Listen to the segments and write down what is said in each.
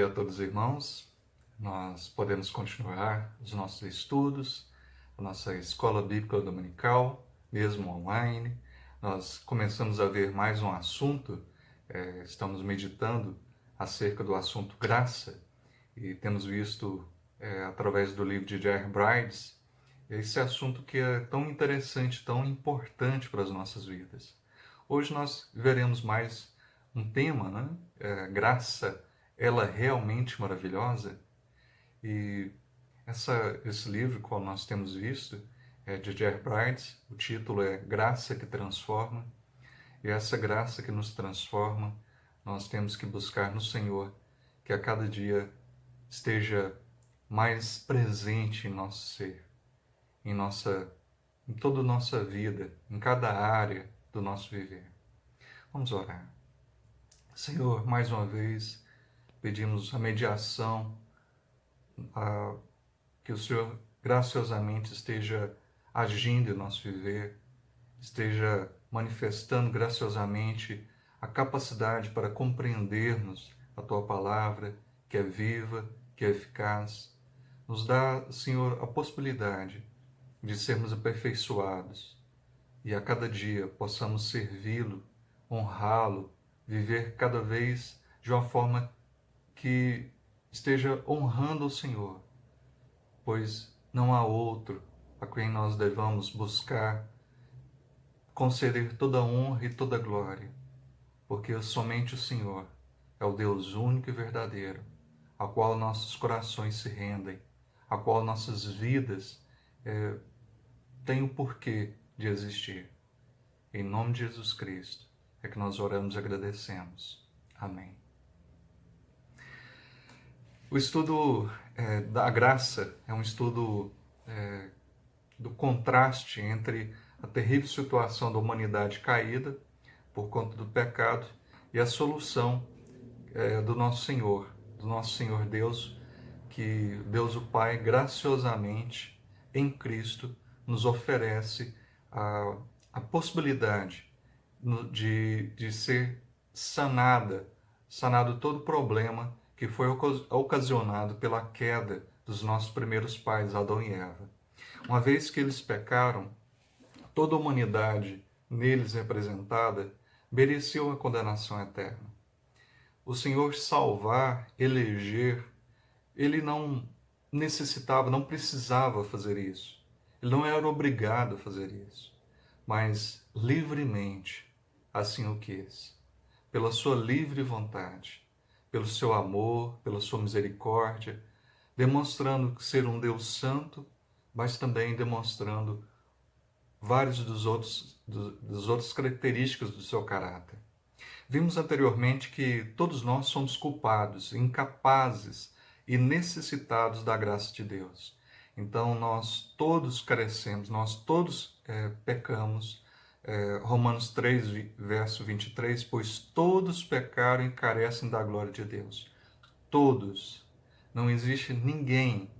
dia a todos os irmãos. Nós podemos continuar os nossos estudos, a nossa escola bíblica dominical, mesmo online. Nós começamos a ver mais um assunto, estamos meditando acerca do assunto graça, e temos visto, através do livro de J.R. Brides, esse assunto que é tão interessante, tão importante para as nossas vidas. Hoje nós veremos mais um tema, né? Graça, ela é realmente maravilhosa? E esse livro, qual nós temos visto, é de J.R. Brides. O título é Graça que Transforma. E essa graça que nos transforma, nós temos que buscar no Senhor, que a cada dia esteja mais presente em nosso ser, em toda a nossa vida, em cada área do nosso viver. Vamos orar. Senhor, mais uma vez, pedimos a mediação, que o Senhor graciosamente esteja agindo em nosso viver, esteja manifestando graciosamente a capacidade para compreendermos a Tua palavra, que é viva, que é eficaz. Nos dá, Senhor, a possibilidade de sermos aperfeiçoados e a cada dia possamos servi-lo, honrá-lo, viver cada vez de uma forma que esteja honrando o Senhor, pois não há outro a quem nós devamos buscar conceder toda a honra e toda a glória, porque somente o Senhor é o Deus único e verdadeiro, ao qual nossos corações se rendem, a qual nossas vidas têm o porquê de existir. Em nome de Jesus Cristo é que nós oramos e agradecemos. Amém. O estudo da graça é um estudo do contraste entre a terrível situação da humanidade caída por conta do pecado e a solução do nosso Senhor Deus, que Deus o Pai graciosamente em Cristo nos oferece a possibilidade de ser sanado todo problema que foi ocasionado pela queda dos nossos primeiros pais, Adão e Eva. Uma vez que eles pecaram, toda a humanidade neles representada mereceu a condenação eterna. O Senhor salvar, eleger, ele não necessitava, não precisava fazer isso. Ele não era obrigado a fazer isso, mas livremente assim o quis, pela sua livre vontade, pelo seu amor, pela sua misericórdia, demonstrando ser um Deus santo, mas também demonstrando várias das outras características do seu caráter. Vimos anteriormente que todos nós somos culpados, incapazes e necessitados da graça de Deus. Então nós todos carecemos, nós todos pecamos. Romanos 3, verso 23, pois todos pecaram e carecem da glória de Deus. Todos. Não existe ninguém,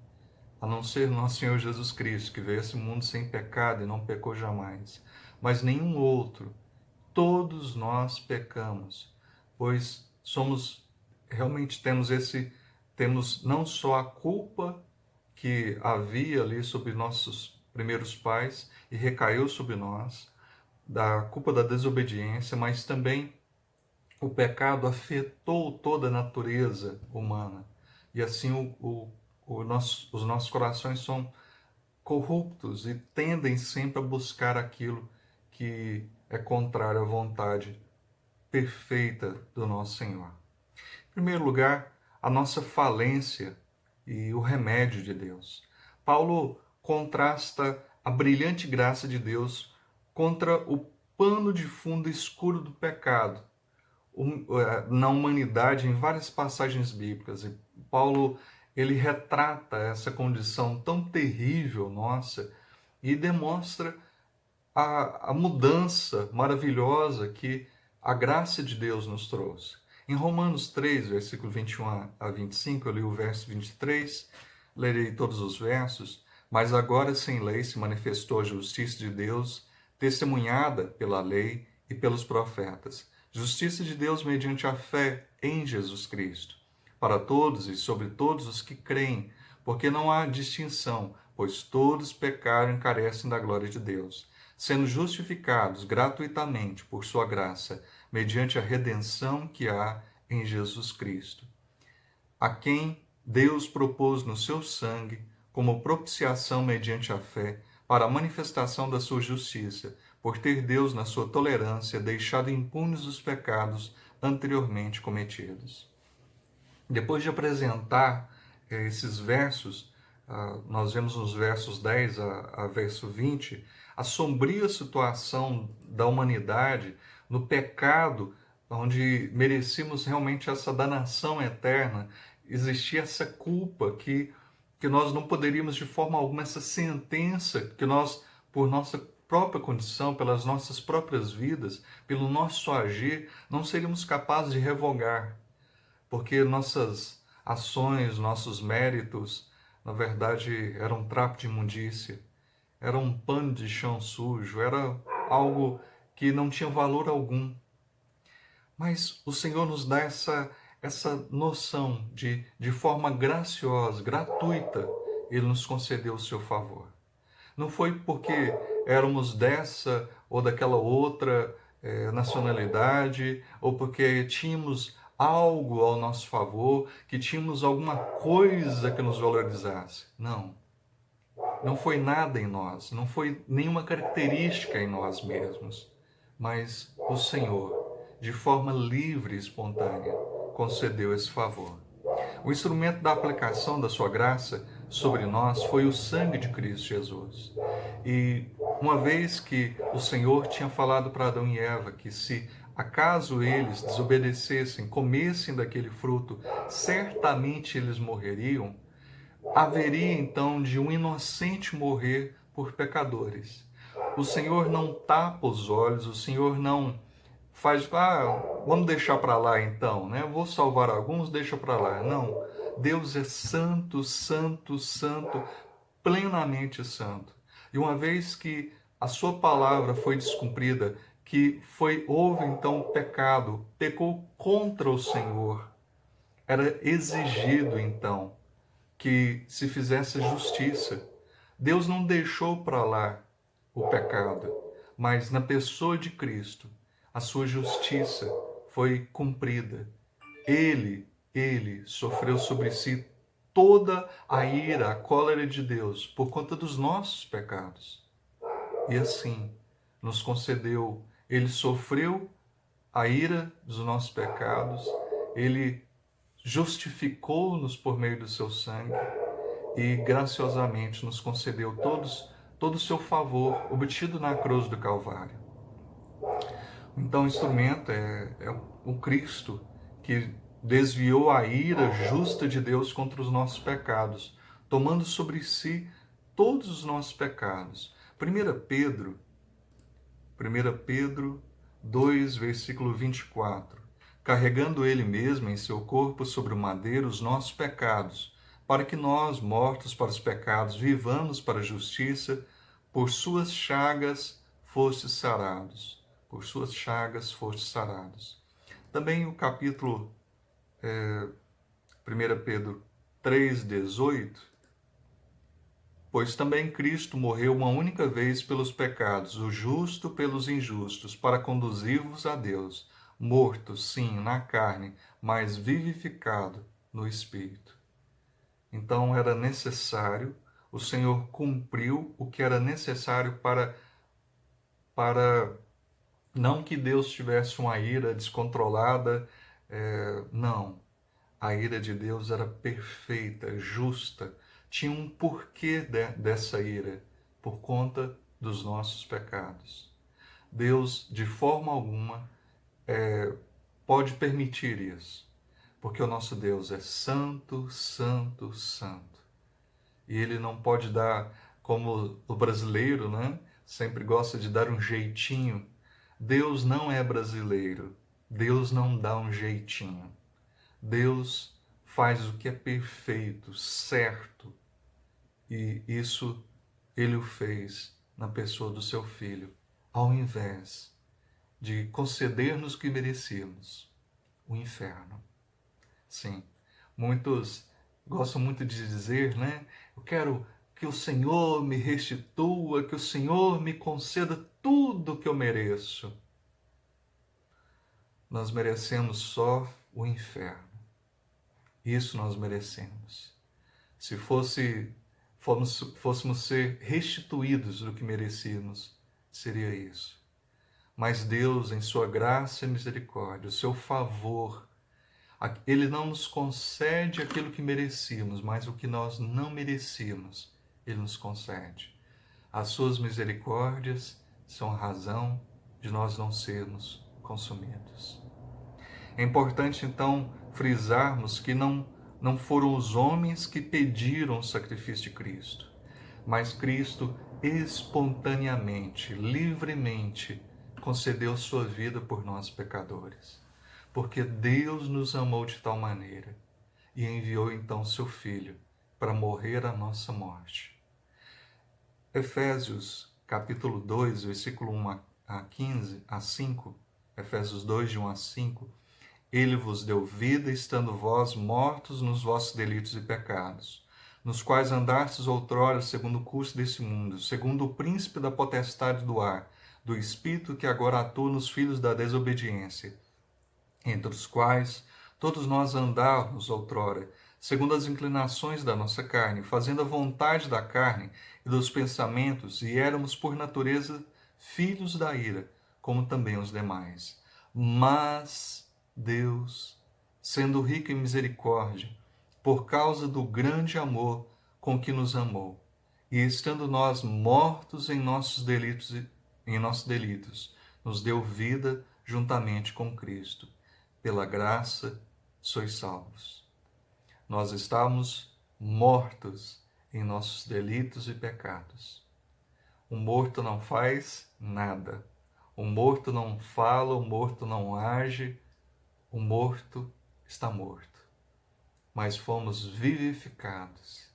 a não ser nosso Senhor Jesus Cristo, que veio a esse mundo sem pecado e não pecou jamais. Mas nenhum outro. Todos nós pecamos, pois realmente temos não só a culpa que havia ali sobre nossos primeiros pais e recaiu sobre nós, da culpa da desobediência, mas também o pecado afetou toda a natureza humana. E assim os nossos corações são corruptos e tendem sempre a buscar aquilo que é contrário à vontade perfeita do nosso Senhor. Em primeiro lugar, a nossa falência e o remédio de Deus. Paulo contrasta a brilhante graça de Deus contra o pano de fundo escuro do pecado na humanidade em várias passagens bíblicas. E Paulo ele retrata essa condição tão terrível nossa e demonstra a mudança maravilhosa que a graça de Deus nos trouxe. Em Romanos 3, versículo 21 a 25, eu li o verso 23, lerei todos os versos. Mas agora sem lei se manifestou a justiça de Deus, testemunhada pela lei e pelos profetas. Justiça de Deus mediante a fé em Jesus Cristo, para todos e sobre todos os que creem, porque não há distinção, pois todos pecaram e carecem da glória de Deus, sendo justificados gratuitamente por sua graça, mediante a redenção que há em Jesus Cristo, a quem Deus propôs no seu sangue como propiciação mediante a fé, para a manifestação da sua justiça, por ter Deus, na sua tolerância, deixado impunes os pecados anteriormente cometidos. Depois de apresentar esses versos, nós vemos nos versos 10 a verso 20, a sombria situação da humanidade no pecado, onde merecíamos realmente essa danação eterna, existia essa culpa que nós não poderíamos de forma alguma, essa sentença que nós, por nossa própria condição, pelas nossas próprias vidas, pelo nosso agir, não seríamos capazes de revogar, porque nossas ações, nossos méritos, na verdade, eram um trapo de imundícia, era um pano de chão sujo, era algo que não tinha valor algum. Mas o Senhor nos dá essa noção de forma graciosa, gratuita, Ele nos concedeu o seu favor. Não foi porque éramos dessa ou daquela outra nacionalidade, ou porque tínhamos algo ao nosso favor, que tínhamos alguma coisa que nos valorizasse. Não. Não foi nada em nós, não foi nenhuma característica em nós mesmos, mas o Senhor, de forma livre e espontânea, concedeu esse favor. O instrumento da aplicação da sua graça sobre nós foi o sangue de Cristo Jesus. E uma vez que o Senhor tinha falado para Adão e Eva que se acaso eles desobedecessem, comessem daquele fruto, certamente eles morreriam, haveria então de um inocente morrer por pecadores. O Senhor não tapa os olhos, o Senhor não faz, vamos deixar para lá então, né? Vou salvar alguns, deixa para lá. Não, Deus é santo, santo, santo, plenamente santo. E uma vez que a sua palavra foi descumprida, que houve então pecado, pecou contra o Senhor, era exigido então que se fizesse justiça. Deus não deixou para lá o pecado, mas na pessoa de Cristo, a sua justiça foi cumprida. Ele sofreu sobre si toda a ira, a cólera de Deus por conta dos nossos pecados. E assim nos concedeu, ele sofreu a ira dos nossos pecados, ele justificou-nos por meio do seu sangue e graciosamente nos concedeu todo o seu favor obtido na cruz do Calvário. Então o instrumento é o Cristo que desviou a ira justa de Deus contra os nossos pecados, tomando sobre si todos os nossos pecados. 1 Pedro 2, versículo 24. Carregando ele mesmo em seu corpo sobre o madeiro os nossos pecados, para que nós, mortos para os pecados, vivamos para a justiça, por suas chagas fostes sarados. Por suas chagas fostes sarados. Também o capítulo 1 Pedro 3,18. Pois também Cristo morreu uma única vez pelos pecados, o justo pelos injustos, para conduzir-vos a Deus, morto, sim, na carne, mas vivificado no Espírito. Então era necessário, o Senhor cumpriu o que era necessário para não que Deus tivesse uma ira descontrolada, não. A ira de Deus era perfeita, justa, tinha um porquê dessa ira, por conta dos nossos pecados. Deus, de forma alguma, pode permitir isso, porque o nosso Deus é santo, santo, santo. E Ele não pode dar, como o brasileiro, né? Sempre gosta de dar um jeitinho. Deus não é brasileiro. Deus não dá um jeitinho. Deus faz o que é perfeito, certo. E isso Ele o fez na pessoa do seu Filho, ao invés de conceder-nos o que merecíamos, o inferno. Sim, Muitos gostam muito de dizer, né? Eu quero que o Senhor me restitua, que o Senhor me conceda tudo que eu mereço. Nós merecemos só o inferno. Isso nós merecemos. Se fôssemos ser restituídos do que merecíamos, seria isso. Mas Deus, em sua graça e misericórdia, o seu favor, Ele não nos concede aquilo que merecíamos, mas o que nós não merecíamos, Ele nos concede. As suas misericórdias são a razão de nós não sermos consumidos. É importante, então, frisarmos que não foram os homens que pediram o sacrifício de Cristo, mas Cristo espontaneamente, livremente, concedeu sua vida por nós pecadores. Porque Deus nos amou de tal maneira e enviou então seu Filho para morrer a nossa morte. Efésios capítulo 2, versículo 1 a 15, a 5, Efésios 2, de 1 a 5, Ele vos deu vida, estando vós mortos nos vossos delitos e pecados, nos quais andastes outrora segundo o curso desse mundo, segundo o príncipe da potestade do ar, do espírito que agora atua nos filhos da desobediência, entre os quais todos nós andávamos outrora, segundo as inclinações da nossa carne, fazendo a vontade da carne e dos pensamentos, e éramos por natureza filhos da ira, como também os demais. Mas Deus, sendo rico em misericórdia, por causa do grande amor com que nos amou, e estando nós mortos em nossos delitos, nos deu vida juntamente com Cristo. Pela graça sois salvos. Nós estamos mortos em nossos delitos e pecados. O morto não faz nada. O morto não fala, o morto não age. O morto está morto. Mas fomos vivificados.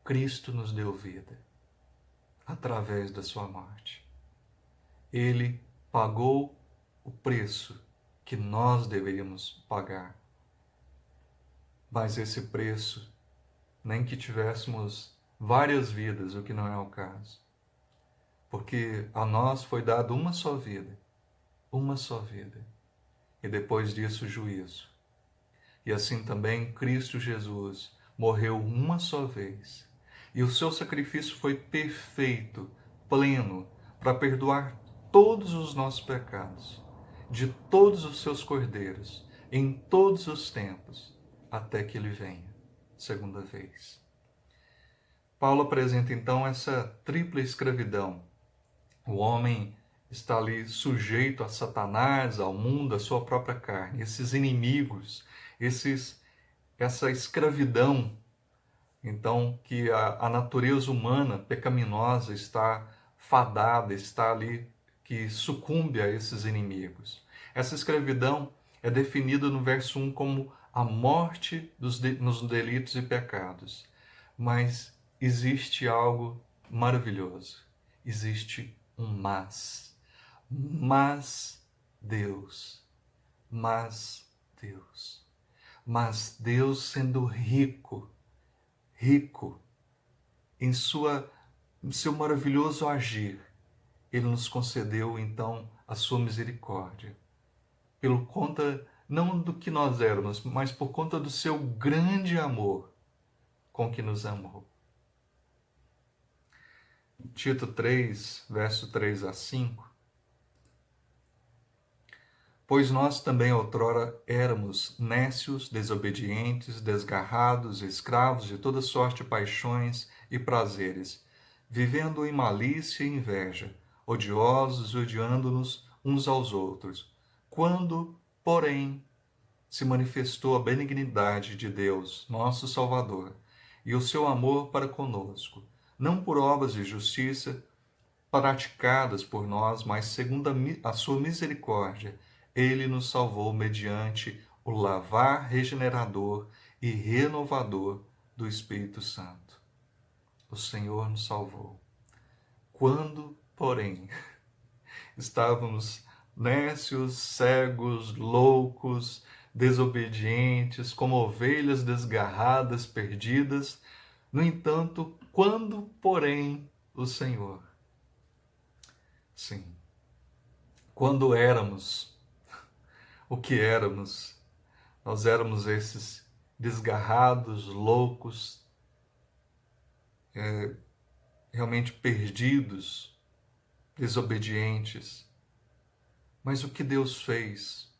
Cristo nos deu vida através da sua morte. Ele pagou o preço que nós deveríamos pagar. Mas esse preço, nem que tivéssemos várias vidas, o que não é o caso. Porque a nós foi dado uma só vida. E depois disso, o juízo. E assim também Cristo Jesus morreu uma só vez. E o seu sacrifício foi perfeito, pleno, para perdoar todos os nossos pecados, de todos os seus cordeiros, em todos os tempos, até que ele venha, segunda vez. Paulo apresenta então essa tripla escravidão. O homem está ali sujeito a Satanás, ao mundo, à sua própria carne, esses inimigos, essa escravidão, então, que a natureza humana pecaminosa está fadada, está ali, que sucumbe a esses inimigos. Essa escravidão é definida no verso 1 como a morte nos delitos e pecados. Mas existe algo maravilhoso. Existe um mas. Mas Deus. Mas Deus. Mas Deus, sendo rico em seu maravilhoso agir, Ele nos concedeu então a sua misericórdia, pelo conta não do que nós éramos, mas por conta do seu grande amor com que nos amou. Tito 3, verso 3 a 5. Pois nós também outrora éramos nécios, desobedientes, desgarrados, escravos de toda sorte de paixões e prazeres, vivendo em malícia e inveja, odiosos e odiando-nos uns aos outros. Quando, porém, se manifestou a benignidade de Deus, nosso Salvador, e o seu amor para conosco, não por obras de justiça praticadas por nós, mas segundo a sua misericórdia, Ele nos salvou mediante o lavar regenerador e renovador do Espírito Santo. O Senhor nos salvou. Quando, porém, estávamos nécios, cegos, loucos, desobedientes, como ovelhas desgarradas, perdidas. No entanto, quando, porém, o Senhor, sim, quando éramos o que éramos, nós éramos esses desgarrados, loucos, realmente perdidos, desobedientes. Mas o que Deus fez?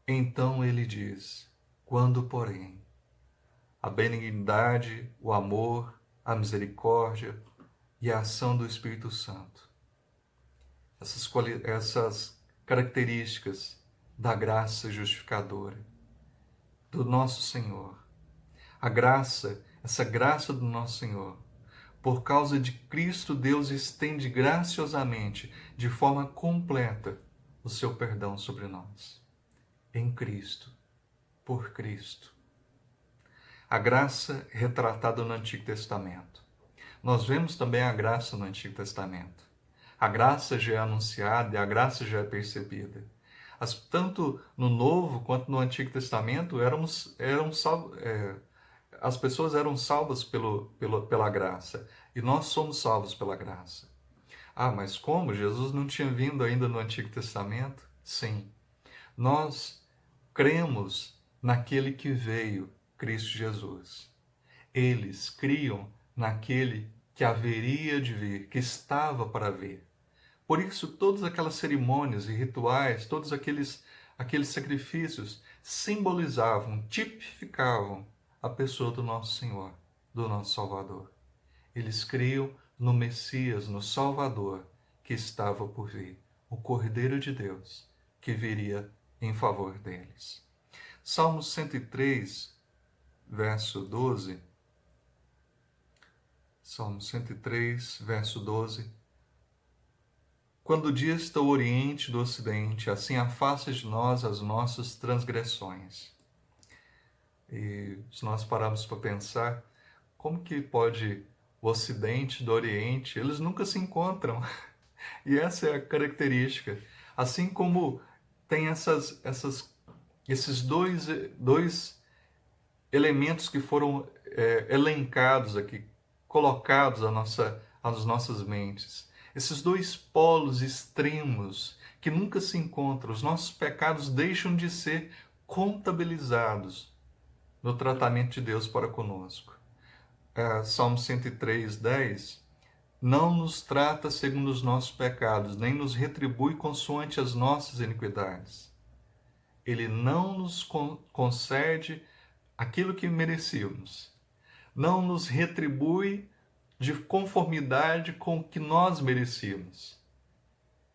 Então ele diz: quando, porém, a benignidade, o amor, a misericórdia e a ação do Espírito Santo, essas características da graça justificadora do nosso Senhor, a graça, essa graça do nosso Senhor, por causa de Cristo, Deus estende graciosamente, de forma completa, o seu perdão sobre nós. Em Cristo, por Cristo. A graça retratada no Antigo Testamento. Nós vemos também a graça no Antigo Testamento. A graça já é anunciada e a graça já é percebida. Tanto no Novo quanto no Antigo Testamento as pessoas eram salvas pela graça e nós somos salvos pela graça. Ah, mas como? Jesus não tinha vindo ainda no Antigo Testamento? Sim. Nós cremos naquele que veio, Cristo Jesus. Eles criam naquele que haveria de vir, que estava para vir. Por isso, todas aquelas cerimônias e rituais, todos aqueles sacrifícios simbolizavam, tipificavam a pessoa do nosso Senhor, do nosso Salvador. Eles criam no Messias, no Salvador, que estava por vir, o Cordeiro de Deus, que viria em favor deles. Salmo 103, verso 12. Salmo 103, verso 12. Quando dista o Oriente do Ocidente, assim afasta de nós as nossas transgressões. E se nós pararmos para pensar, como que pode o Ocidente do Oriente, eles nunca se encontram. E essa é a característica. Assim como tem esses dois elementos que foram elencados aqui, colocados às nossas mentes. Esses dois polos extremos que nunca se encontram. Os nossos pecados deixam de ser contabilizados no tratamento de Deus para conosco. Salmo 103, 10. Não nos trata segundo os nossos pecados, nem nos retribui consoante as nossas iniquidades. Ele não nos concede aquilo que merecíamos. Não nos retribui de conformidade com o que nós merecíamos.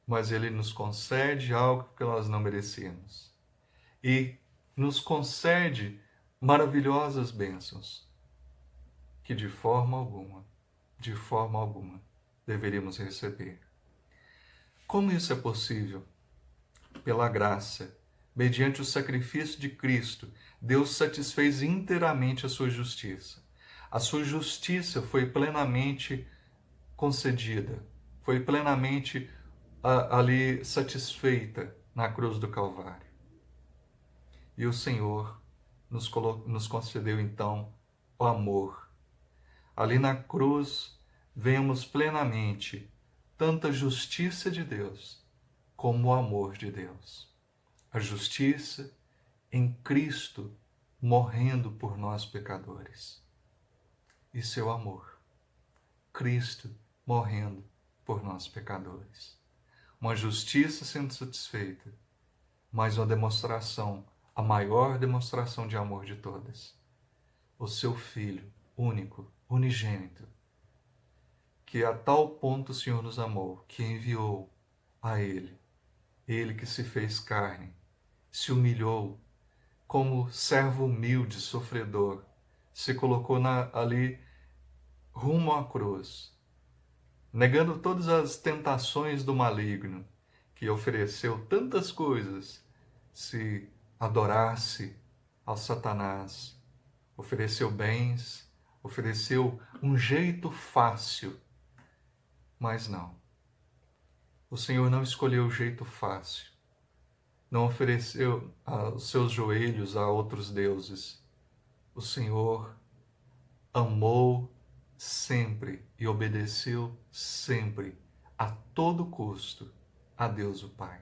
Mas Ele nos concede algo que nós não merecíamos. E nos concede maravilhosas bênçãos que de forma alguma, deveríamos receber. Como isso é possível? Pela graça. Mediante o sacrifício de Cristo, Deus satisfez inteiramente a sua justiça. A sua justiça foi plenamente concedida, foi plenamente ali satisfeita na cruz do Calvário. E o Senhor nos concedeu então o amor. Ali na cruz vemos plenamente tanto a justiça de Deus como o amor de Deus. A justiça em Cristo morrendo por nós pecadores. E seu amor. Cristo morrendo por nós pecadores. Uma justiça sendo satisfeita, mas uma demonstração, a maior demonstração de amor de todas. O seu Filho único, unigênito, que a tal ponto o Senhor nos amou, que enviou a Ele, Ele que se fez carne, se humilhou como servo humilde, sofredor, se colocou ali rumo à cruz, negando todas as tentações do maligno, que ofereceu tantas coisas, se adorasse ao Satanás, ofereceu bens, ofereceu um jeito fácil, mas não. O Senhor não escolheu o jeito fácil. não ofereceu os seus joelhos a outros deuses. O Senhor amou sempre e obedeceu sempre, a todo custo, a Deus o Pai.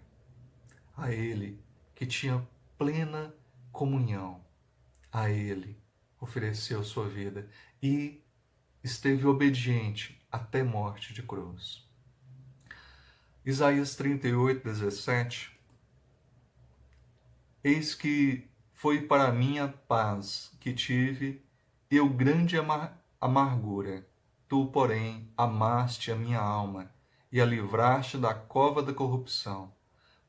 A Ele que tinha plena comunhão, a Ele ofereceu sua vida e esteve obediente até morte de cruz. Isaías 38:17. Eis que foi para mim a paz que tive, eu grande amargura. Tu, porém, amaste a minha alma e a livraste da cova da corrupção,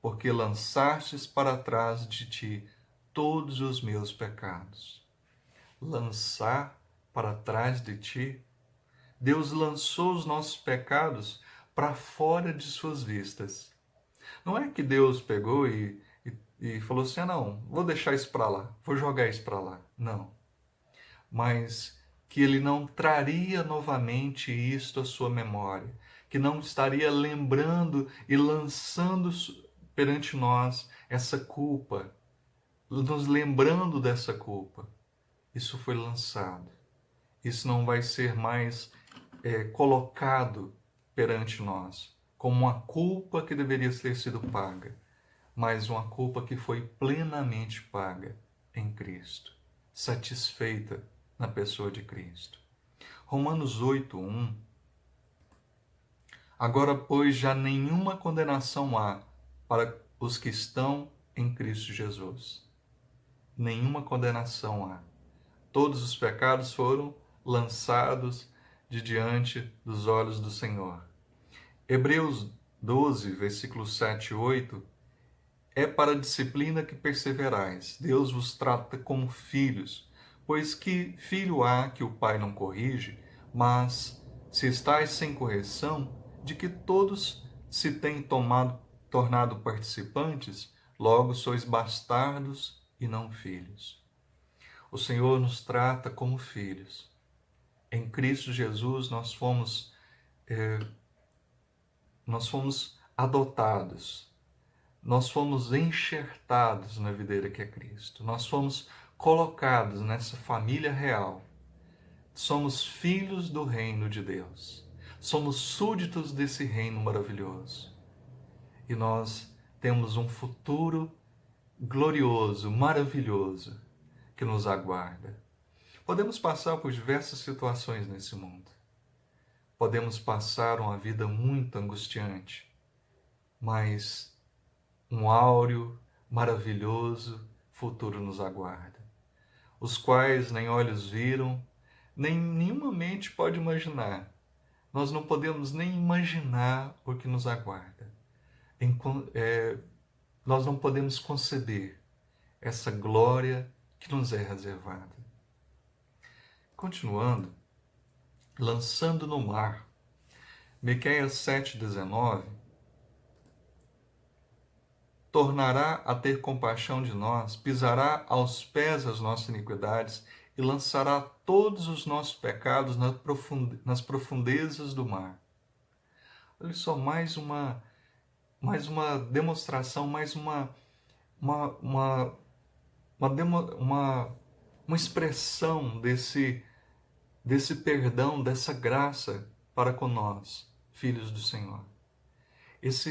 porque lançastes para trás de ti todos os meus pecados. Lançar para trás de ti? Deus lançou os nossos pecados para fora de suas vistas. Não é que Deus pegou e falou assim: ah, não, vou deixar isso para lá, vou jogar isso para lá. Não. Mas que ele não traria novamente isto à sua memória, que não estaria lembrando e lançando perante nós essa culpa, nos lembrando dessa culpa. Isso foi lançado. Isso não vai ser mais colocado perante nós como uma culpa que deveria ter sido paga, mas uma culpa que foi plenamente paga em Cristo, satisfeita na pessoa de Cristo. Romanos 8:1. Agora, pois, já nenhuma condenação há para os que estão em Cristo Jesus. Nenhuma condenação há. Todos os pecados foram lançados de diante dos olhos do Senhor. Hebreus 12, versículos 7 e 8. É para a disciplina que perseverais. Deus vos trata como filhos. Pois que filho há que o pai não corrige? Mas, se estáis sem correção, de que todos se têm tornado participantes, logo sois bastardos e não filhos. O Senhor nos trata como filhos. Em Cristo Jesus nós fomos adotados. Nós fomos enxertados na videira que é Cristo. Nós fomos colocados nessa família real. Somos filhos do reino de Deus. Somos súditos desse reino maravilhoso. E nós temos um futuro glorioso, maravilhoso, que nos aguarda. Podemos passar por diversas situações nesse mundo. Podemos passar uma vida muito angustiante, mas um áureo, maravilhoso futuro nos aguarda, os quais nem olhos viram, nem nenhuma mente pode imaginar. Nós não podemos nem imaginar o que nos aguarda. Nós não podemos conceber essa glória que nos é reservada. Continuando, lançando no mar, Miqueias 7:19, tornará a ter compaixão de nós, pisará aos pés as nossas iniquidades e lançará todos os nossos pecados nas profundezas do mar. Olha só, mais uma demonstração, mais uma expressão desse perdão, dessa graça para com nós, filhos do Senhor.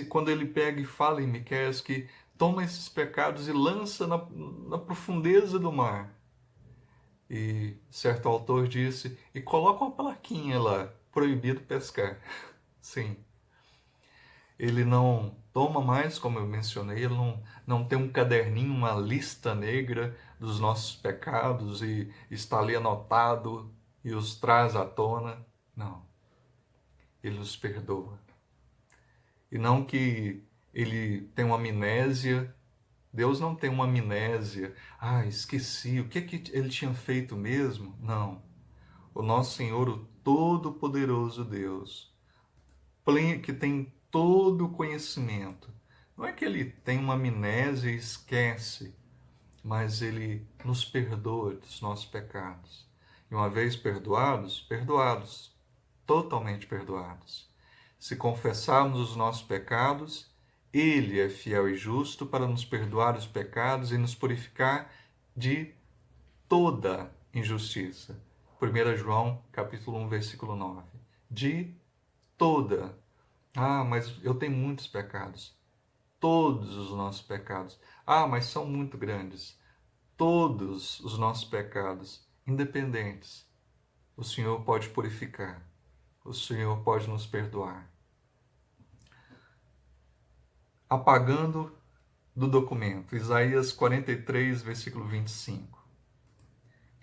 Quando ele pega e fala em Miqueias que toma esses pecados e lança na profundeza do mar. E certo autor disse, e coloca uma plaquinha lá, proibido pescar. Sim. Ele não toma mais, como eu mencionei, ele não tem um caderninho, uma lista negra dos nossos pecados e está ali anotado e os traz à tona. Não. Ele nos perdoa. E não que ele tem uma amnésia. Deus não tem uma amnésia. Ah, esqueci. O que ele tinha feito mesmo? Não. O nosso Senhor, o Todo-Poderoso Deus, que tem todo o conhecimento. Não é que ele tem uma amnésia e esquece, mas ele nos perdoa dos nossos pecados. E uma vez perdoados, totalmente perdoados. Se confessarmos os nossos pecados, Ele é fiel e justo para nos perdoar os pecados e nos purificar de toda injustiça. 1 João, capítulo 1, versículo 9. De toda. Ah, mas eu tenho muitos pecados. Todos os nossos pecados. Ah, mas são muito grandes. Todos os nossos pecados, independentes, o Senhor pode purificar. O Senhor pode nos perdoar. Apagando do documento, Isaías 43, versículo 25.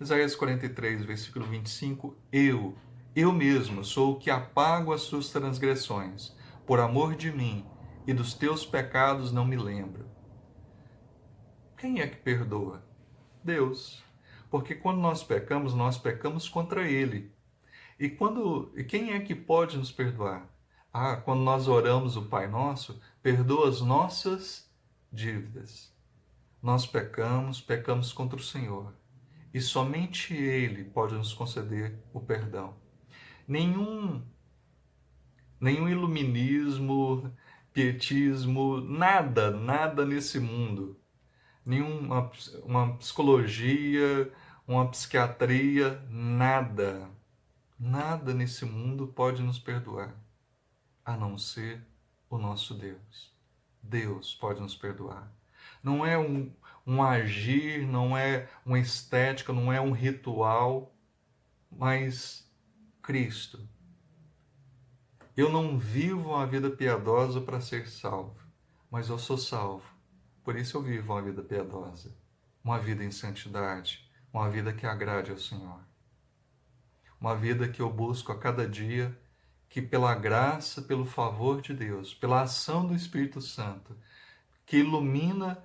Isaías 43, versículo 25, eu mesmo sou o que apago as suas transgressões, por amor de mim, e dos teus pecados não me lembro. Quem é que perdoa? Deus. Porque quando nós pecamos contra Ele. E quem é que pode nos perdoar? Ah, quando nós oramos o Pai Nosso, perdoa as nossas dívidas. Nós pecamos contra o Senhor. E somente Ele pode nos conceder o perdão. Nenhum iluminismo, pietismo, nada nesse mundo. Nenhuma uma psicologia, uma psiquiatria, nada nesse mundo pode nos perdoar, a não ser o nosso Deus. Deus pode nos perdoar. Não é um agir, não é uma estética, não é um ritual, mas Cristo. Eu não vivo uma vida piedosa para ser salvo, mas eu sou salvo. Por isso eu vivo uma vida piedosa, uma vida em santidade, uma vida que agrade ao Senhor. Uma vida que eu busco a cada dia, que pela graça, pelo favor de Deus, pela ação do Espírito Santo, que ilumina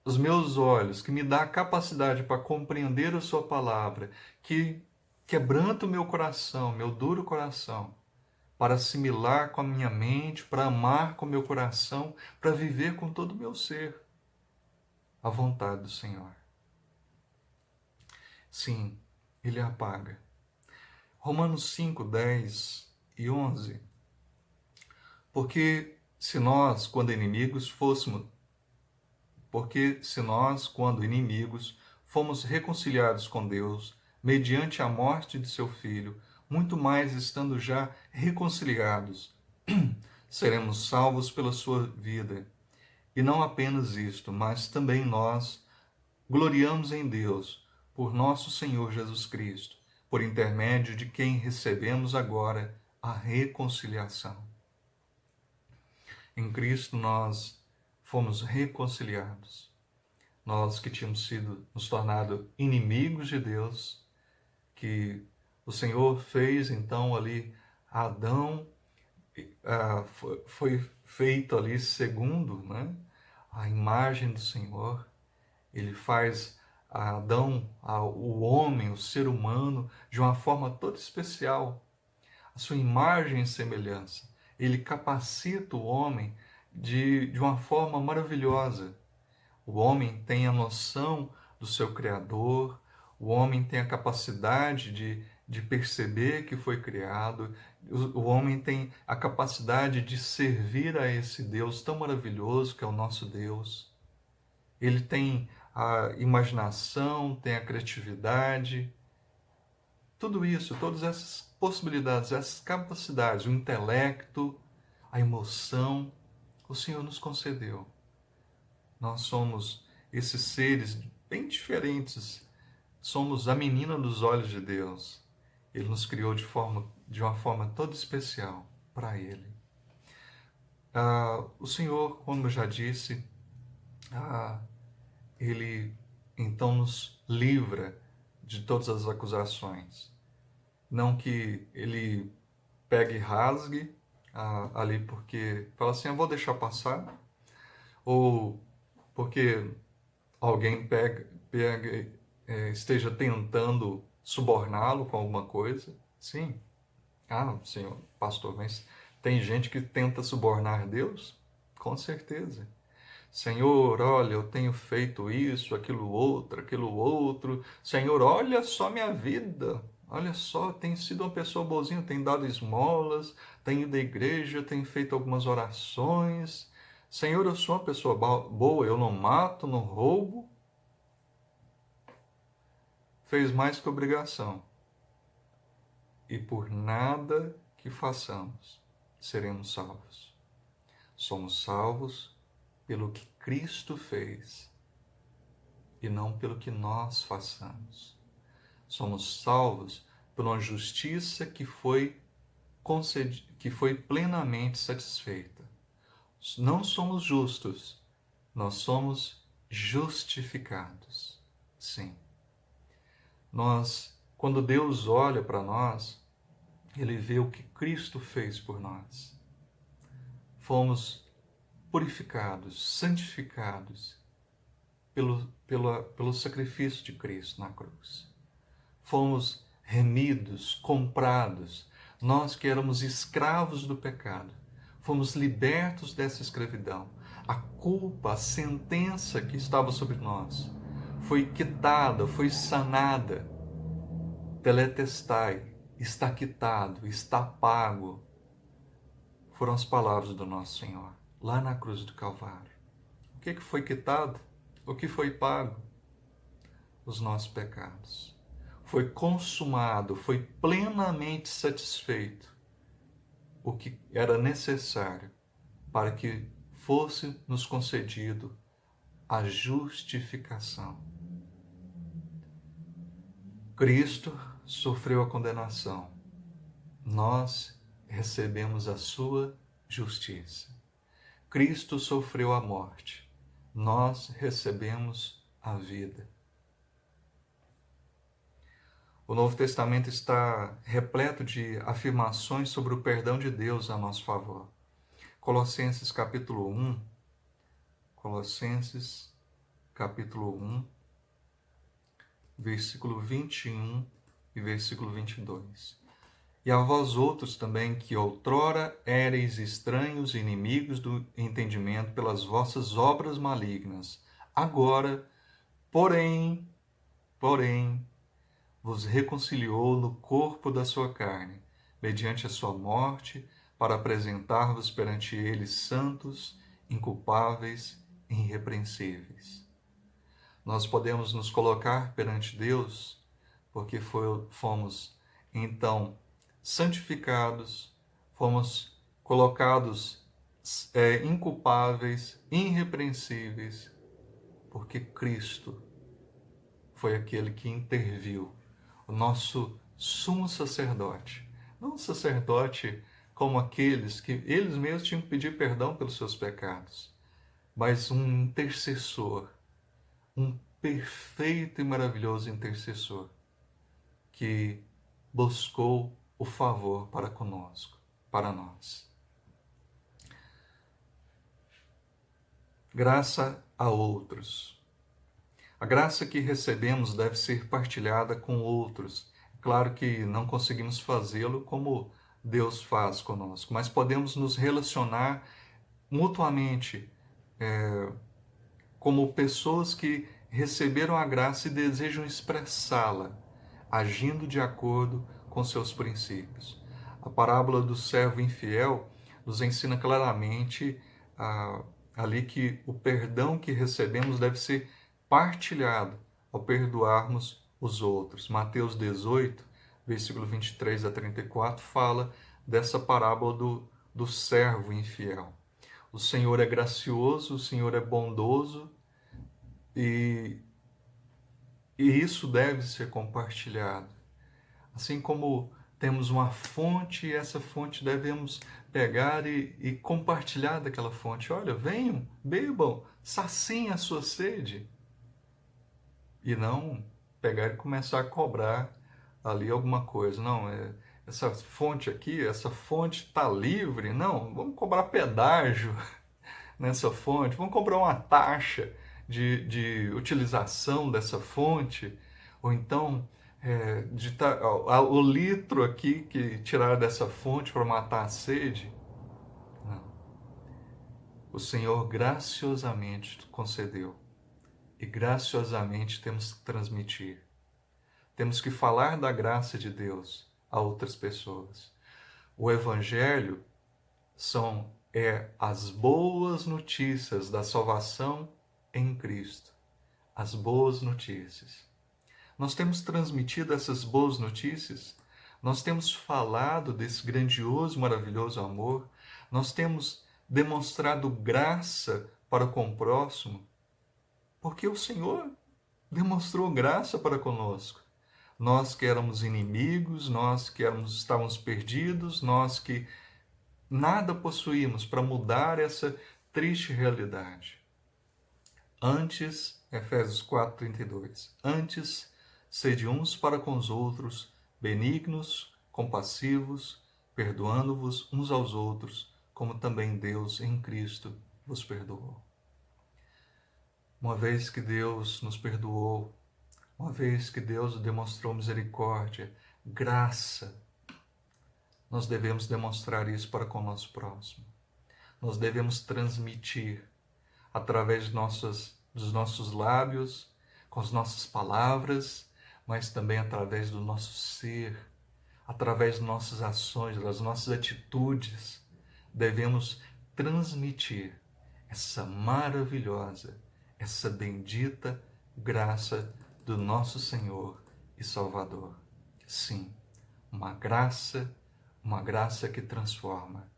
os meus olhos, que me dá a capacidade para compreender a sua palavra, que quebranta o meu coração, meu duro coração, para assimilar com a minha mente, para amar com o meu coração, para viver com todo o meu ser a vontade do Senhor. Sim, Ele apaga. Romanos 5, 10 e 11. Porque se nós, quando inimigos, fomos reconciliados com Deus, mediante a morte de seu Filho, muito mais estando já reconciliados, seremos salvos pela sua vida. E não apenas isto, mas também nós gloriamos em Deus, por nosso Senhor Jesus Cristo, por intermédio de quem recebemos agora a reconciliação. Em Cristo nós fomos reconciliados. Nós que tínhamos nos tornado inimigos de Deus, que o Senhor fez então ali, Adão foi feito ali segundo, né, a imagem do Senhor. Ele faz Adão, o homem, o ser humano, de uma forma toda especial, a sua imagem e semelhança. Ele capacita o homem de uma forma maravilhosa. O homem tem a noção do seu Criador, o homem tem a capacidade de perceber que foi criado, o homem tem a capacidade de servir a esse Deus tão maravilhoso que é o nosso Deus. Ele tem a imaginação, tem a criatividade, tudo isso, todas essas possibilidades, essas capacidades, o intelecto, a emoção, o Senhor nos concedeu. Nós somos esses seres bem diferentes, somos a menina dos olhos de Deus. Ele nos criou de uma forma toda especial para Ele. O Senhor, como eu já disse, Ele então nos livra de todas as acusações. Não que Ele pegue e rasgue ali porque fala assim, eu vou deixar passar, ou porque alguém esteja tentando suborná-lo com alguma coisa. Sim. Senhor, pastor, mas tem gente que tenta subornar Deus? Com certeza. Senhor, olha, eu tenho feito isso, aquilo outro. Senhor, olha só minha vida. Olha só, tenho sido uma pessoa boazinha, tenho dado esmolas, tenho ido à igreja, tenho feito algumas orações. Senhor, eu sou uma pessoa boa, eu não mato, não roubo. Fez mais que obrigação. E por nada que façamos, seremos salvos. Somos salvos pelo que Cristo fez e não pelo que nós façamos. Somos salvos por uma justiça que foi plenamente satisfeita. Não somos justos, nós somos justificados. Sim. Quando Deus olha para nós, Ele vê o que Cristo fez por nós. Fomos purificados, santificados pelo sacrifício de Cristo na cruz. Fomos remidos, comprados. Nós que éramos escravos do pecado, fomos libertos dessa escravidão. A culpa, a sentença que estava sobre nós foi quitada, foi sanada. Teletestai, está quitado, está pago. Foram as palavras do nosso Senhor, lá na cruz do Calvário. O que foi quitado? O que foi pago? Os nossos pecados. Foi consumado, foi plenamente satisfeito o que era necessário para que fosse nos concedido a justificação. Cristo sofreu a condenação. Nós recebemos a sua justiça. Cristo sofreu a morte. Nós recebemos a vida. O Novo Testamento está repleto de afirmações sobre o perdão de Deus a nosso favor. Colossenses capítulo 1, versículo 21 e versículo 22. E a vós outros também, que outrora éreis estranhos e inimigos do entendimento pelas vossas obras malignas, agora, porém, vos reconciliou no corpo da sua carne, mediante a sua morte, para apresentar-vos perante ele santos, inculpáveis e irrepreensíveis. Nós podemos nos colocar perante Deus porque fomos, então, santificados, fomos colocados inculpáveis, irrepreensíveis, porque Cristo foi aquele que interviu, o nosso sumo sacerdote. Não um sacerdote como aqueles que eles mesmos tinham que pedir perdão pelos seus pecados, mas um intercessor, um perfeito e maravilhoso intercessor, que buscou o favor para conosco, para nós. Graça a outros. A graça que recebemos deve ser partilhada com outros. É claro que não conseguimos fazê-lo como Deus faz conosco, mas podemos nos relacionar mutuamente como pessoas que receberam a graça e desejam expressá-la, agindo de acordo com seus princípios. A parábola do servo infiel nos ensina claramente ali que o perdão que recebemos deve ser partilhado ao perdoarmos os outros. Mateus 18, versículo 23 a 34, fala dessa parábola do servo infiel. O Senhor é gracioso, o Senhor é bondoso e isso deve ser compartilhado. Assim como temos uma fonte e essa fonte devemos pegar e compartilhar daquela fonte. Olha, venham, bebam, saciem a sua sede. E não pegar e começar a cobrar ali alguma coisa. Não, essa fonte aqui, essa fonte está livre. Não, vamos cobrar pedágio nessa fonte, vamos cobrar uma taxa de utilização dessa fonte, ou então o litro aqui que tiraram dessa fonte para matar a sede. Não. O Senhor graciosamente concedeu e graciosamente temos que transmitir. Temos que falar da graça de Deus a outras pessoas. O Evangelho são é as boas notícias da salvação em Cristo. As boas notícias. Nós temos transmitido essas boas notícias, nós temos falado desse grandioso, maravilhoso amor, nós temos demonstrado graça para com o próximo, porque o Senhor demonstrou graça para conosco. Nós que éramos inimigos, nós que estávamos perdidos, nós que nada possuímos para mudar essa triste realidade. Antes, Efésios 4:32, antes, sede uns para com os outros, benignos, compassivos, perdoando-vos uns aos outros, como também Deus em Cristo vos perdoou. Uma vez que Deus nos perdoou, uma vez que Deus demonstrou misericórdia, graça, nós devemos demonstrar isso para com o nosso próximo. Nós devemos transmitir através dos nossos lábios, com as nossas palavras, mas também através do nosso ser, através das nossas ações, das nossas atitudes. Devemos transmitir essa maravilhosa, essa bendita graça do nosso Senhor e Salvador. Sim, uma graça que transforma.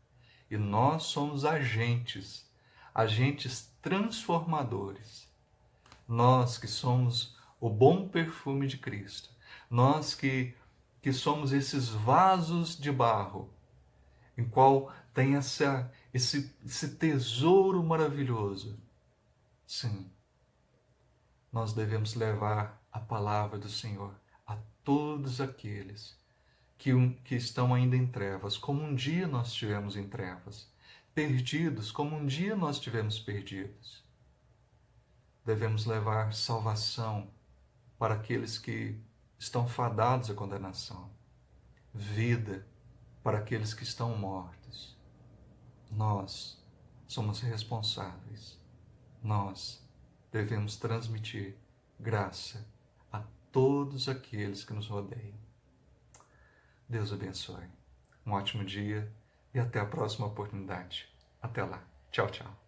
E nós somos agentes transformadores. Nós que somos o bom perfume de Cristo, nós que somos vasos de barro, em qual tem esse tesouro maravilhoso. Sim, nós devemos levar a palavra do Senhor a todos aqueles que estão ainda em trevas, como um dia nós estivemos em trevas, perdidos, como um dia nós estivemos perdidos. Devemos levar salvação para aqueles que estão fadados à condenação, vida para aqueles que estão mortos. Nós somos responsáveis. Nós devemos transmitir graça a todos aqueles que nos rodeiam. Deus abençoe. Um ótimo dia e até a próxima oportunidade. Até lá. Tchau, tchau.